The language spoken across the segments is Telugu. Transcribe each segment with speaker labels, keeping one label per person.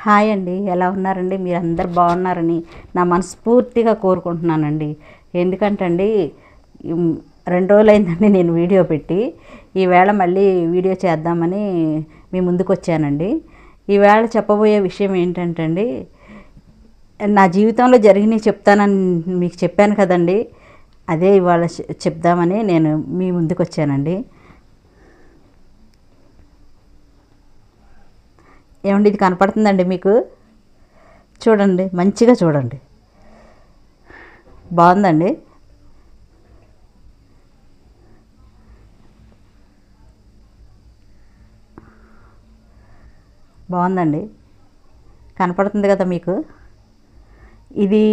Speaker 1: హాయ్ అండి, ఎలా ఉన్నారండి? మీరు అందరు బాగున్నారని నా మనస్ఫూర్తిగా కోరుకుంటున్నానండి. ఎందుకంటే అండి 2 రోజులైందండి నేను వీడియో పెట్టి. ఈవేళ మళ్ళీ వీడియో చేద్దామని మీ ముందుకు వచ్చానండి. ఈవేళ చెప్పబోయే విషయం ఏంటంటే అండి, నా జీవితంలో జరిగినవి చెప్తానని మీకు చెప్పాను కదండి. అదే ఇవాళ చెప్దామని నేను మీ ముందుకు వచ్చానండి. ఏమండి, ఇది కనపడుతుందండి మీకు? చూడండి, మంచిగా చూడండి. బాగుందండి. బాగుందండి, కనపడుతుంది కదా మీకు? ఇది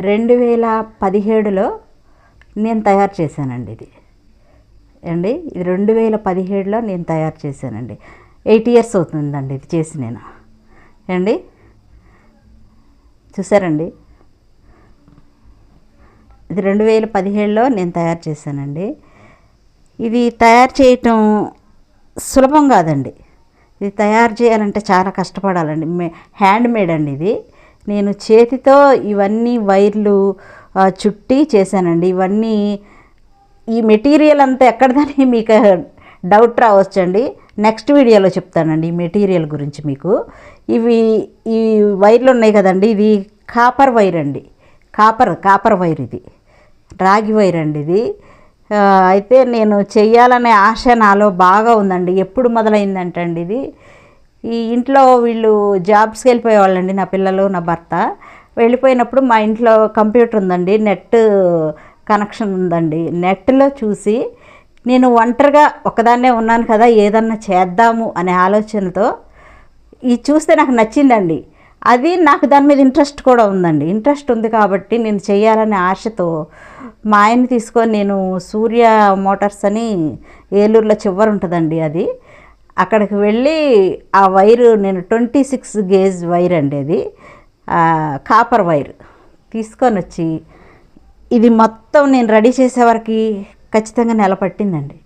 Speaker 1: 2017లో నేను తయారు చేశానండి. ఇది 2017లో నేను తయారు చేశానండి. 8 years అవుతుందండి ఇది చేసి నేను. చూసారండి, ఇది 2017లో నేను తయారు చేశానండి. ఇది తయారు చేయటం సులభం కాదండి. ఇది తయారు చేయాలంటే చాలా కష్టపడాలండి. హ్యాండ్ మేడ్ అండి ఇది. నేను చేతితో ఇవన్నీ వైర్లు చుట్టి చేశానండి. ఇవన్నీ ఈ మెటీరియల్ అంతా ఎక్కడదని మీకు డౌట్ రావచ్చండి. నెక్స్ట్ వీడియోలో చెప్తానండి ఈ మెటీరియల్ గురించి మీకు. ఈ వైర్లు ఉన్నాయి కదండి, ఇది కాపర్ వైర్ అండి. కాపర్ వైర్, ఇది రాగి వైర్ అండి. ఇది అయితే నేను చెయ్యాలనే ఆశ నాలో బాగా ఉందండి. ఎప్పుడు మొదలైందంటే అండి, ఇది ఈ ఇంట్లో వీళ్ళు జాబ్స్కి వెళ్ళిపోయేవాళ్ళండి, నా పిల్లలు నా భర్త. వెళ్ళిపోయినప్పుడు మా ఇంట్లో కంప్యూటర్ ఉందండి, నెట్ కనెక్షన్ ఉందండి. నెట్లో చూసి నేను ఒంటరిగా ఒకదాన్నే ఉన్నాను కదా, ఏదన్నా చేద్దాము అనే ఆలోచనతో ఇది చూస్తే నాకు నచ్చిందండి. అది నాకు దాని మీద ఇంట్రెస్ట్ కూడా ఉందండి. ఇంట్రెస్ట్ ఉంది కాబట్టి నేను చేయాలనే ఆశతో మా ఆయన్ని తీసుకొని నేను సూర్య మోటార్స్ అని ఏలూరులో చివరి ఉంటుందండి, అది అక్కడికి వెళ్ళి ఆ వైరు నేను 26 gauge వైర్ అండి, అది కాపర్ వైర్ తీసుకొని వచ్చి ఇది మొత్తం నేను రెడీ చేసేవరకు ఖచ్చితంగా నెల పట్టిందండి.